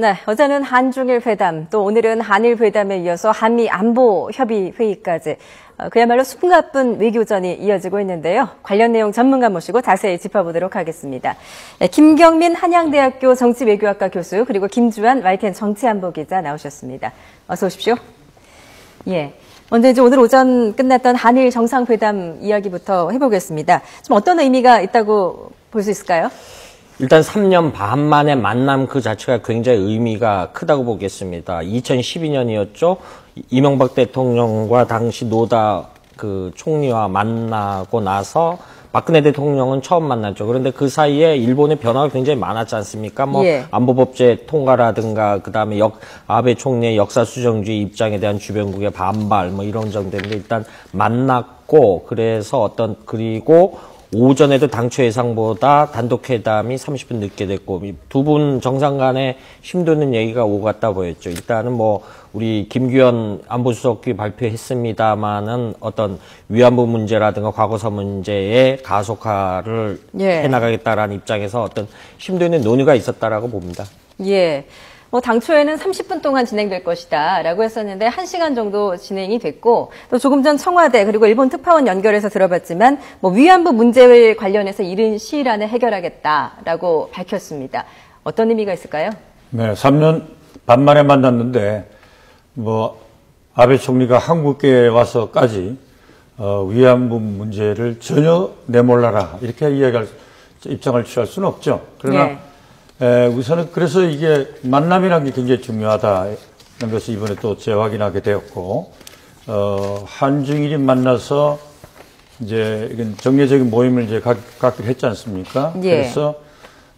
네, 어제는 한중일 회담, 또 오늘은 한일 회담에 이어서 한미 안보 협의 회의까지 그야말로 숨가쁜 외교전이 이어지고 있는데요. 관련 내용 전문가 모시고 자세히 짚어보도록 하겠습니다. 네, 김경민 한양대학교 정치외교학과 교수 그리고 김주한 YTN 정치안보 기자 나오셨습니다. 어서 오십시오. 예, 먼저 이제 오늘 오전 끝났던 한일 정상회담 이야기부터 해보겠습니다. 좀 어떤 의미가 있다고 볼 수 있을까요? 일단 3년 반 만의 만남 그 자체가 굉장히 의미가 크다고 보겠습니다. 2012년이었죠. 이명박 대통령과 당시 노다 그 총리와 만나고 나서 박근혜 대통령은 처음 만났죠. 그런데 그 사이에 일본의 변화가 굉장히 많았지 않습니까? 안보법제 통과라든가 그다음에 아베 총리의 역사 수정주의 입장에 대한 주변국의 반발 이런 점들인데 일단 만났고 그래서 그리고 오전에도 당초 예상보다 단독회담이 30분 늦게 됐고 두 분 정상 간에 힘드는 얘기가 오갔다 보였죠. 일단은 우리 김규현 안보수석이 발표했습니다마는 어떤 위안부 문제라든가 과거사 문제의 가속화를 해나가겠다라는 입장에서 어떤 힘드는 논의가 있었다라고 봅니다. 예. 당초에는 30분 동안 진행될 것이다 라고 했었는데 1시간 정도 진행이 됐고 또 조금 전 청와대 그리고 일본 특파원 연결해서 들어봤지만 위안부 문제에 관련해서 이른 시일 안에 해결하겠다라고 밝혔습니다. 어떤 의미가 있을까요? 네, 3년 반 만에 만났는데 아베 총리가 한국에 와서까지 위안부 문제를 전혀 내몰라라 이렇게 입장을 취할 수는 없죠. 그러나 우선은 그래서 이게 만남이라는 게 굉장히 중요하다는 것을 이번에 또 재확인하게 되었고, 한중일이 만나서 이제 이건 정례적인 모임을 이제 갖기로 했지 않습니까? 그래서,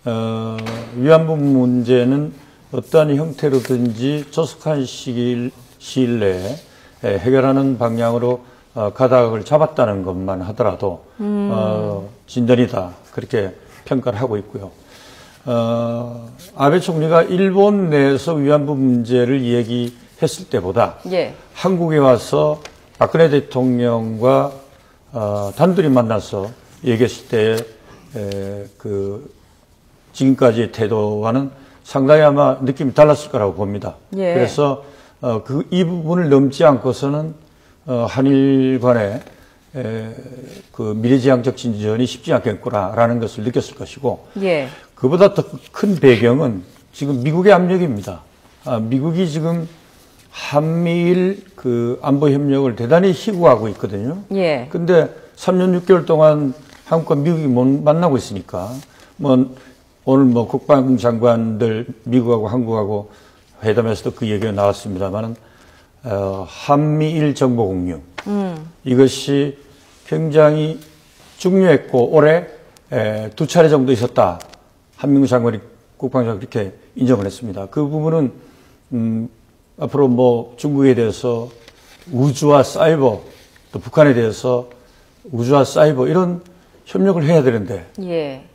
위안부 문제는 어떠한 형태로든지 조속한 시일 내에 해결하는 방향으로 가닥을 잡았다는 것만 하더라도, 진전이다. 그렇게 평가를 하고 있고요. 아베 총리가 일본 내에서 위안부 문제를 얘기했을 때보다 한국에 와서 박근혜 대통령과 단둘이 만나서 얘기했을 때 지금까지의 태도와는 상당히 아마 느낌이 달랐을 거라고 봅니다. 그래서 이 부분을 넘지 않고서는 한일 간의 미래지향적 진전이 쉽지 않겠구나라는 것을 느꼈을 것이고 그보다 더 큰 배경은 지금 미국의 압력입니다. 미국이 지금 한미일 안보 협력을 대단히 희구하고 있거든요. 근데 3년 6개월 동안 한국과 미국이 못 만나고 있으니까 오늘 국방장관들 미국하고 한국하고 회담에서도 그 얘기가 나왔습니다만은 한미일 정보 공유 이것이 굉장히 중요했고 올해 2차례 정도 있었다. 한민구 장관이 국방장관이 그렇게 인정을 했습니다. 그 부분은 앞으로 중국에 대해서 우주와 사이버 또 북한에 대해서 우주와 사이버 이런 협력을 해야 되는데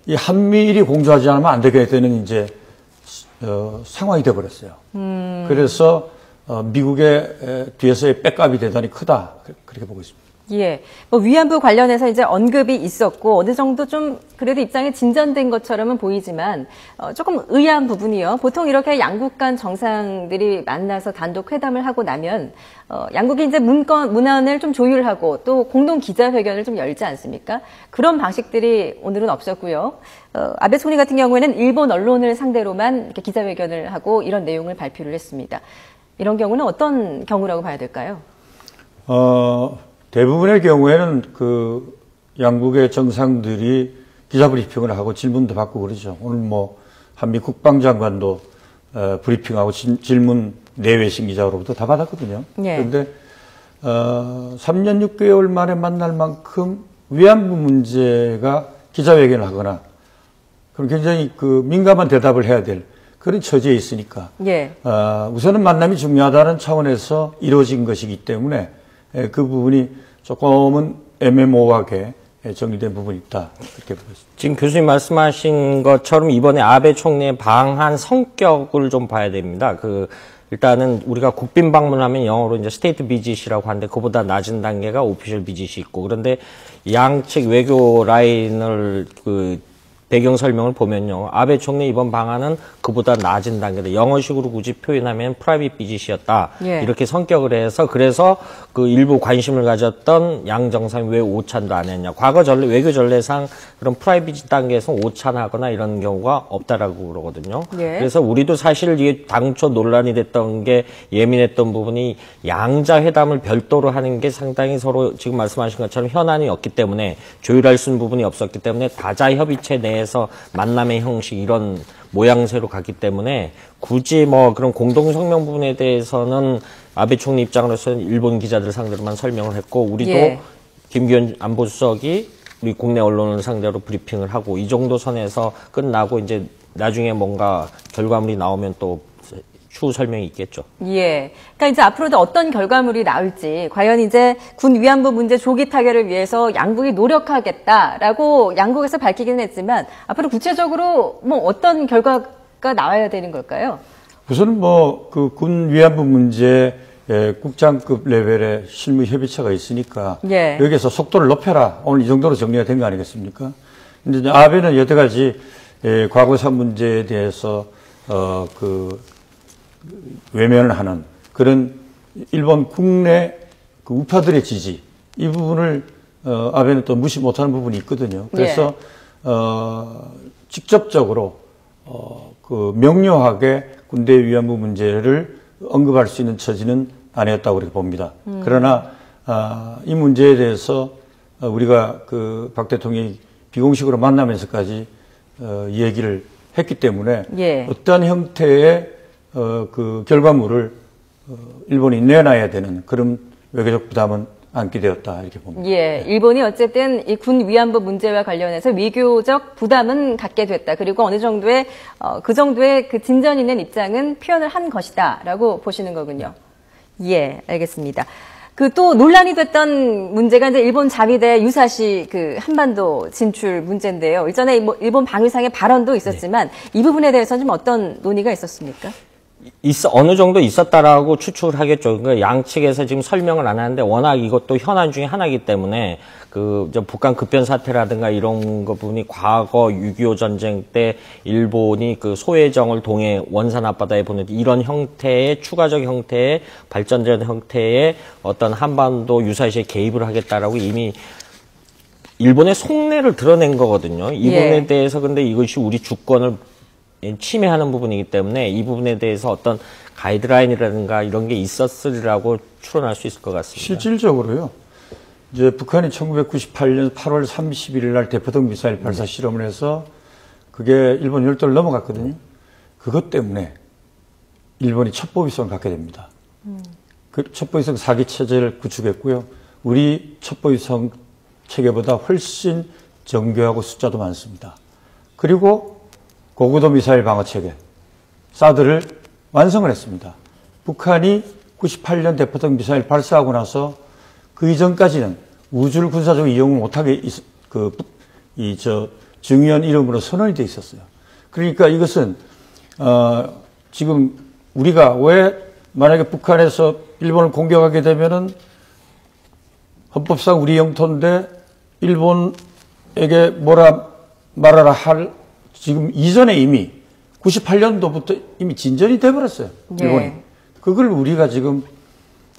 이 한미일이 공조하지 않으면 안 되게 되는 이제 상황이 되어버렸어요. 그래서 미국의 뒤에서의 백업이 대단히 크다 그렇게 보고 있습니다. 위안부 관련해서 이제 언급이 있었고 어느 정도 좀 그래도 입장이 진전된 것처럼은 보이지만 조금 의아한 부분이요. 보통 이렇게 양국 간 정상들이 만나서 단독 회담을 하고 나면 양국이 이제 문안을 좀 조율하고 또 공동 기자회견을 좀 열지 않습니까? 그런 방식들이 오늘은 없었고요. 아베 총리 같은 경우에는 일본 언론을 상대로만 이렇게 기자회견을 하고 이런 내용을 발표를 했습니다. 이런 경우는 어떤 경우라고 봐야 될까요? 대부분의 경우에는 양국의 정상들이 기자브리핑을 하고 질문도 받고 그러죠. 오늘 한미 국방장관도 브리핑하고 질문 내외신 기자로부터 다 받았거든요. 그런데 3년 6개월 만에 만날 만큼 위안부 문제가 기자회견을 하거나 그럼 굉장히 민감한 대답을 해야 될 그런 처지에 있으니까 우선은 만남이 중요하다는 차원에서 이루어진 것이기 때문에 그 부분이 조금은 애매모호하게 정리된 부분이 있다. 그렇게 보고 있습니다. 지금 교수님 말씀하신 것처럼 이번에 아베 총리의 방한 성격을 좀 봐야 됩니다. 일단은 우리가 국빈 방문하면 영어로 이제 스테이트 비짓이라고 하는데 그보다 낮은 단계가 오피셜 비짓이 있고 그런데 양측 외교 라인을 배경 설명을 보면요. 아베 총리 이번 방안은 그보다 낮은 단계다. 영어식으로 굳이 표현하면 프라이빗 비짓이었다. 예. 이렇게 성격을 해서 그래서 그 일부 관심을 가졌던 양 정상이 왜 오찬도 안 했냐. 과거 외교 전례상 그런 프라이빗 단계에서 오찬하거나 이런 경우가 없다라고 그러거든요. 예. 그래서 우리도 사실 이게 당초 논란이 됐던 게 예민했던 부분이 양자 회담을 별도로 하는 게 상당히 서로 지금 말씀하신 것처럼 현안이 없기 때문에 조율할 수 있는 부분이 없었기 때문에 다자 협의체 내에서 만남의 형식 이런 모양새로 갔기 때문에 굳이 뭐 그런 공동 성명 부분에 대해서는 아베 총리 입장으로서는 일본 기자들 상대로만 설명을 했고 우리도 예. 김기현 안보수석이 우리 국내 언론을 상대로 브리핑을 하고 이 정도 선에서 끝나고 이제 나중에 뭔가 결과물이 나오면 또 추후 설명이 있겠죠. 예. 그러니까 이제 앞으로도 어떤 결과물이 나올지, 과연 이제 군 위안부 문제 조기 타결을 위해서 양국이 노력하겠다라고 양국에서 밝히기는 했지만, 앞으로 구체적으로 뭐 어떤 결과가 나와야 되는 걸까요? 우선은 뭐, 그 군 위안부 문제 국장급 레벨의 실무 협의체가 있으니까, 예. 여기에서 속도를 높여라. 오늘 이 정도로 정리가 된 거 아니겠습니까? 근데 이제 아베는 여태까지 과거사 문제에 대해서, 외면을 하는 그런 일본 국내 그 우파들의 지지 이 부분을 아베는 또 무시 못하는 부분이 있거든요. 그래서 예. 직접적으로 그 명료하게 군대 위안부 문제를 언급할 수 있는 처지는 아니었다고 그렇게 봅니다. 그러나 이 문제에 대해서 우리가 그 박 대통령이 비공식으로 만나면서까지 얘기를 했기 때문에 예. 어떠한 형태의 그 결과물을 일본이 내놔야 되는 그런 외교적 부담은 안게 되었다 이렇게 봅니다. 예, 일본이 어쨌든 이 군 위안부 문제와 관련해서 외교적 부담은 갖게 됐다. 그리고 어느 정도의 그 정도의 그 진전 있는 입장은 표현을 한 것이다라고 보시는 거군요. 예, 알겠습니다. 그 또 논란이 됐던 문제가 이제 일본 자위대 유사시 그 한반도 진출 문제인데요. 이전에 뭐 일본 방위상의 발언도 있었지만 이 부분에 대해서는 좀 어떤 논의가 있었습니까? 어느 정도 있었다라고 추측을 하겠죠. 그러니까 양측에서 지금 설명을 안 하는데 워낙 이것도 현안 중에 하나이기 때문에 북한 급변 사태라든가 이런 거 부분이 과거 6.25 전쟁 때 일본이 그 소해정을 동해 원산 앞바다에 보낸 이런 형태의 추가적 형태의 발전된 형태의 어떤 한반도 유사시에 개입을 하겠다라고 이미 일본의 속내를 드러낸 거거든요. 이 부분에 예. 대해서 근데 이것이 우리 주권을 침해하는 부분이기 때문에 이 부분에 대해서 어떤 가이드라인이라든가 이런 게 있었으리라고 추론할 수 있을 것 같습니다. 실질적으로요. 이제 북한이 1998년 8월 31일 날 대포동 미사일 발사 실험을 해서 그게 일본 열도를 넘어갔거든요. 그것 때문에 일본이 첩보위성을 갖게 됩니다. 그 첩보위성 4기 체제를 구축했고요. 우리 첩보위성 체계보다 훨씬 정교하고 숫자도 많습니다. 그리고 고고도 미사일 방어 체계, 사드를 완성을 했습니다. 북한이 98년 대포동 미사일 발사하고 나서 그 이전까지는 우주를 군사적으로 이용을 못하게 정의원 이름으로 선언이 돼 있었어요. 그러니까 이것은 지금 우리가 왜 만약에 북한에서 일본을 공격하게 되면은 헌법상 우리 영토인데 일본에게 뭐라 말하라 할 지금 이전에 이미 98년도부터 이미 진전이 돼버렸어요. 일본이. 예. 그걸 우리가 지금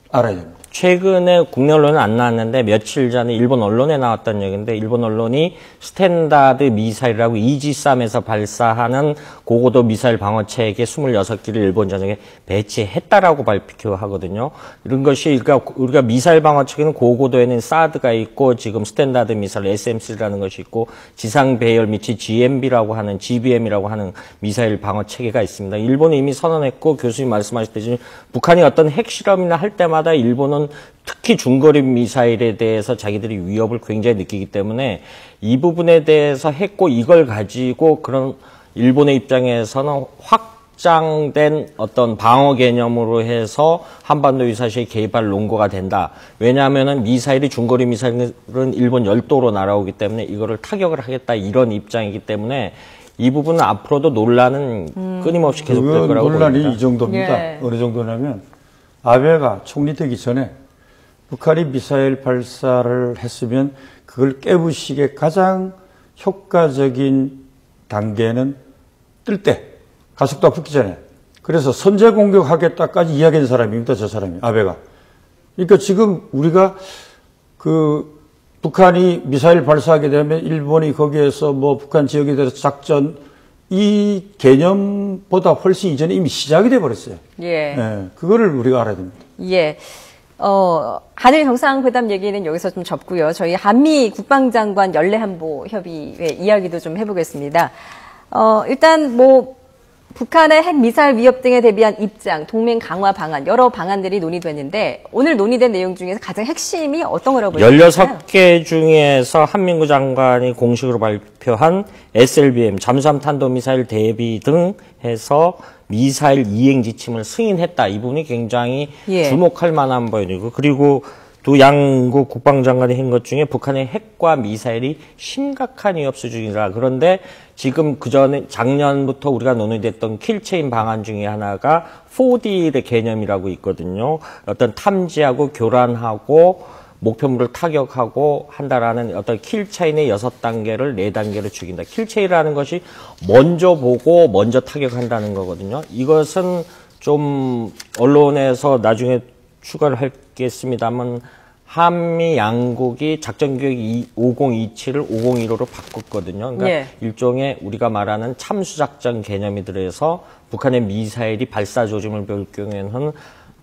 알아야 됩니다. 최근에 국내 언론은 안 나왔는데 며칠 전에 일본 언론에 나왔던 얘기인데 일본 언론이 스탠다드 미사일이라고 이지삼에서 발사하는 고고도 미사일 방어체계 26기를 일본 전역에 배치했다라고 발표하거든요. 이런 것이 그러니까 우리가 미사일 방어체계는 고고도에는 사드가 있고 지금 스탠다드 미사일 SMC라는 것이 있고 지상 배열 밑이 GMB라고 하는 GBM이라고 하는 미사일 방어체계가 있습니다. 일본은 이미 선언했고 교수님 말씀하셨듯이 북한이 어떤 핵실험이나 할 때마다 일본은 특히 중거리 미사일에 대해서 자기들이 위협을 굉장히 느끼기 때문에 이 부분에 대해서 했고 이걸 가지고 그런 일본의 입장에서는 확장된 어떤 방어 개념으로 해서 한반도 유사시에 개입할 논거가 된다. 왜냐하면은 미사일이 중거리 미사일은 일본 열도로 날아오기 때문에 이거를 타격을 하겠다 이런 입장이기 때문에 이 부분은 앞으로도 논란은 끊임없이 계속될 거라고 논란이 봅니다. 이 정도입니다. 예. 어느 정도냐면 아베가 총리 되기 전에 북한이 미사일 발사를 했으면 그걸 깨부시기에 가장 효과적인 단계는 뜰 때, 가속도가 붙기 전에. 그래서 선제 공격하겠다까지 이야기한 사람입니다, 저 사람이, 아베가. 그러니까 지금 우리가 북한이 미사일 발사하게 되면 일본이 거기에서 뭐 북한 지역에 대해서 작전, 이 개념보다 훨씬 이전에 이미 시작이 돼 버렸어요. 예. 예. 그거를 우리가 알아야 됩니다. 예. 한일 정상회담 얘기는 여기서 좀 접고요. 저희 한미 국방장관 연례한보 협의회 이야기도 좀 해보겠습니다. 일단 뭐 북한의 핵 미사일 위협 등에 대비한 입장, 동맹 강화 방안, 여러 방안들이 논의됐는데 오늘 논의된 내용 중에서 가장 핵심이 어떤 거라고 보시나요? 16개 중에서 한민구 장관이 공식으로 발표한 SLBM, 잠수함 탄도미사일 대비 등 해서 미사일 이행 지침을 승인했다. 이 부분이 굉장히 주목할 만한 부분이고, 그리고 또 양국 국방장관이 한 것 중에 북한의 핵과 미사일이 심각한 위협 수준이라. 그런데 지금 그전에 작년부터 우리가 논의됐던 킬체인 방안 중에 하나가 4D의 개념이라고 있거든요. 어떤 탐지하고 교란하고 목표물을 타격하고 한다라는 어떤 킬체인의 6단계를 4단계로 죽인다. 킬체인이라는 것이 먼저 보고 먼저 타격한다는 거거든요. 이것은 좀 언론에서 나중에 추가를 하겠습니다만 한미 양국이 작전계획 5027을 5015로 바꿨거든요. 그러니까 일종의 우리가 말하는 참수작전 개념이 들어서 북한의 미사일이 발사 조짐을 볼 경우에는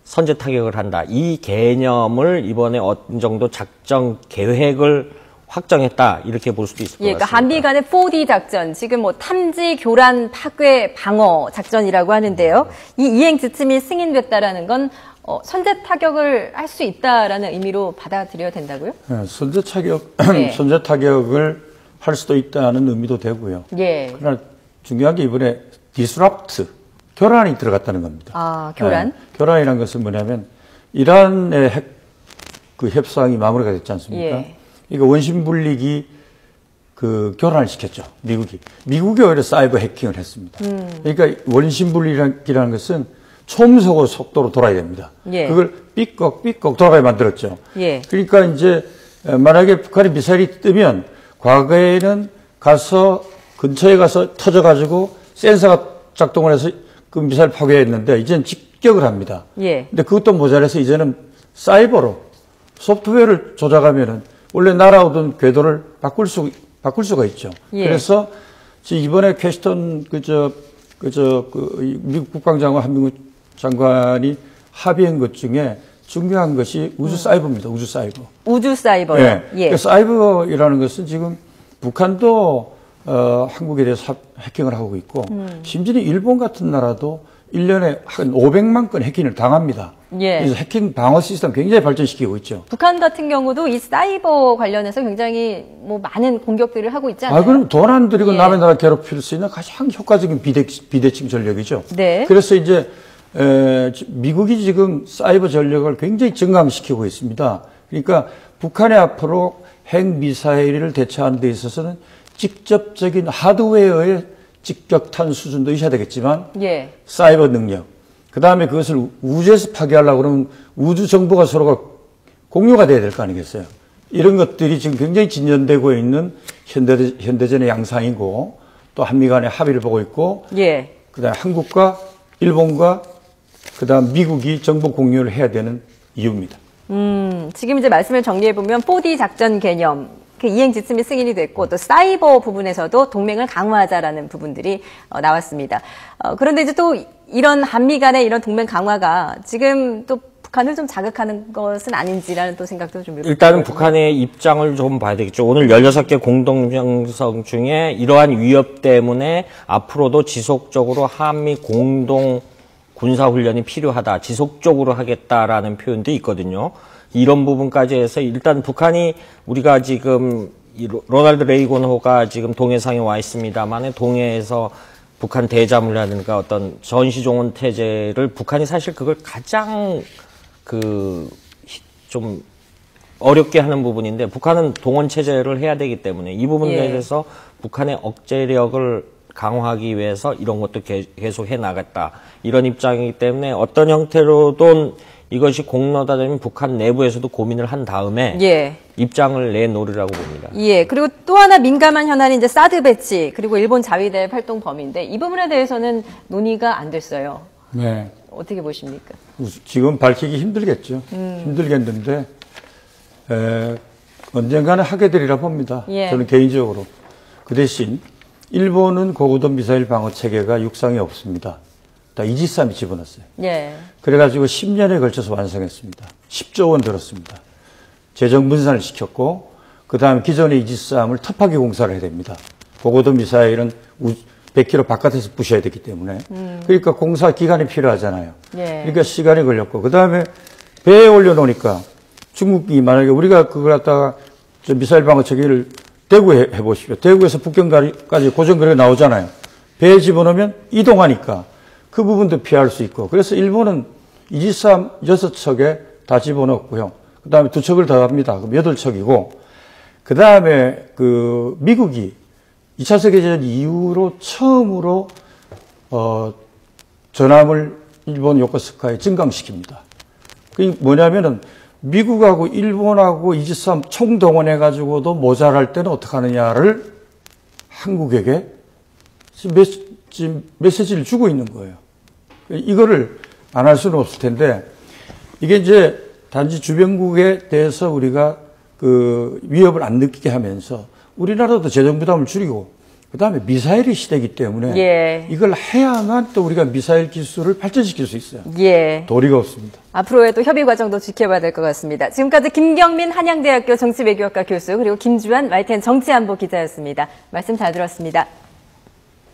선제 타격을 한다. 이 개념을 이번에 어느 정도 작전 계획을 확정했다. 이렇게 볼 수도 있을 것 같습니다. 그러니까 한미 간의 4D 작전, 지금 뭐 탐지, 교란, 파괴, 방어 작전이라고 하는데요. 이 이행 지침이 승인됐다라는 건 선제 타격을 할 수 있다라는 의미로 받아들여야 된다고요? 네, 선제 타격을 할 수도 있다는 의미도 되고요. 그러나 중요한 게 이번에 disrupt, 교란이 들어갔다는 겁니다. 아, 교란? 교란이라는 것은 뭐냐면 이란의 그 협상이 마무리가 됐지 않습니까? 그러니까 원심 분리기 교란을 시켰죠. 미국이 오히려 사이버 해킹을 했습니다. 그러니까 원심 분리기라는 것은 초음속 속도로 돌아야 됩니다. 그걸 삐걱 돌아가게 만들었죠. 그러니까 이제 만약에 북한이 미사일이 뜨면 과거에는 가서 근처에 가서 터져가지고 센서가 작동을 해서 그 미사일 파괴했는데 이제는 직격을 합니다. 근데 그것도 모자라서 이제는 사이버로 소프트웨어를 조작하면은 원래 날아오던 궤도를 바꿀 수가 있죠. 그래서 이번에 캐스턴 미국 국방장관 한민구 장관이 합의한 것 중에 중요한 것이 우주 사이버입니다. 우주 사이버. 우주 사이버요? 그러니까 사이버이라는 것은 지금 북한도 한국에 대해서 해킹을 하고 있고 심지어 일본 같은 나라도 1년에 한 500만 건 해킹을 당합니다. 그래서 해킹 방어 시스템 굉장히 발전시키고 있죠. 북한 같은 경우도 이 사이버 관련해서 굉장히 뭐 많은 공격들을 하고 있지 않나요? 그럼 돈 안 들이고 남의 나라 괴롭힐 수 있는 가장 효과적인 비대칭 전력이죠. 그래서 이제 미국이 지금 사이버 전력을 굉장히 증강시키고 있습니다. 그러니까 북한이 앞으로 핵 미사일을 대처하는 데 있어서는 직접적인 하드웨어의 직격탄 수준도 있어야 되겠지만 사이버 능력, 그 다음에 그것을 우주에서 파괴하려고 그러면 우주 정보가 서로가 공유가 돼야 될 거 아니겠어요. 이런 것들이 지금 굉장히 진전되고 있는 현대전의 양상이고 또 한미 간의 합의를 보고 있고 그 다음에 한국과 일본과 그 다음 미국이 정보 공유를 해야 되는 이유입니다. 지금 이제 말씀을 정리해보면 4D 작전 개념, 그 이행 지침이 승인이 됐고 또 사이버 부분에서도 동맹을 강화하자라는 부분들이 나왔습니다. 그런데 이제 또 이런 한미 간의 이런 동맹 강화가 지금 또 북한을 좀 자극하는 것은 아닌지라는 또 생각도 좀 일단은 북한의 입장을 좀 봐야 되겠죠. 오늘 16개 공동명성 중에 이러한 위협 때문에 앞으로도 지속적으로 한미 공동 군사훈련이 필요하다, 지속적으로 하겠다라는 표현도 있거든요. 이런 부분까지 해서 일단 북한이 우리가 지금 로널드 레이건호가 지금 동해상에 와 있습니다만 동해에서 북한 대자문이라든가 어떤 전시종원 태제를 북한이 사실 그걸 가장 좀 어렵게 하는 부분인데 북한은 동원 체제를 해야 되기 때문에 이 부분에 대해서 북한의 억제력을 강화하기 위해서 이런 것도 계속 해나갔다. 이런 입장이기 때문에 어떤 형태로든 이것이 공로다 되면 북한 내부에서도 고민을 한 다음에 예. 입장을 내놓으라고 봅니다. 예. 그리고 또 하나 민감한 현안이 이제 사드 배치 그리고 일본 자위대 활동 범위인데 이 부분에 대해서는 논의가 안 됐어요. 네. 어떻게 보십니까? 지금 밝히기 힘들겠죠. 힘들겠는데 언젠가는 하게 되리라 봅니다. 예. 저는 개인적으로. 그 대신 일본은 고고도 미사일 방어 체계가 육상에 없습니다. 다 이지스함이 집어넣었어요. 예. 그래가지고 10년에 걸쳐서 완성했습니다. 10조 원 들었습니다. 재정 분산을 시켰고 그 다음에 기존의 이지스함을 터파기 공사를 해야 됩니다. 고고도 미사일은 100km 바깥에서 부셔야 되기 때문에 그러니까 공사 기간이 필요하잖아요. 예. 그러니까 시간이 걸렸고 그 다음에 배에 올려놓으니까 중국이 만약에 우리가 그걸 갖다가 저 미사일 방어 체계를 대구에 해보십시오. 대구에서 북경까지 고정거리가 나오잖아요. 배에 집어넣으면 이동하니까 그 부분도 피할 수 있고 그래서 일본은 이지스함 6척에 다 집어넣었고요. 그 다음에 2척을 더 합니다. 그럼 8척이고 그 다음에 그 미국이 2차 세계대전 이후로 처음으로 전함을 일본 요코스카에 증강시킵니다. 그게 뭐냐면은 미국하고 일본하고 이지스함 총동원해가지고도 모자랄 때는 어떻게 하느냐를 한국에게 메시지를 주고 있는 거예요. 이거를 안 할 수는 없을 텐데 이게 이제 단지 주변국에 대해서 우리가 그 위협을 안 느끼게 하면서 우리나라도 재정 부담을 줄이고 그다음에 미사일의 시대이기 때문에 예. 이걸 해야만 또 우리가 미사일 기술을 발전시킬 수 있어요. 예. 도리가 없습니다. 앞으로의 또 협의 과정도 지켜봐야 될 것 같습니다. 지금까지 김경민 한양대학교 정치외교학과 교수 그리고 김주환 YTN 정치안보 기자였습니다. 말씀 잘 들었습니다.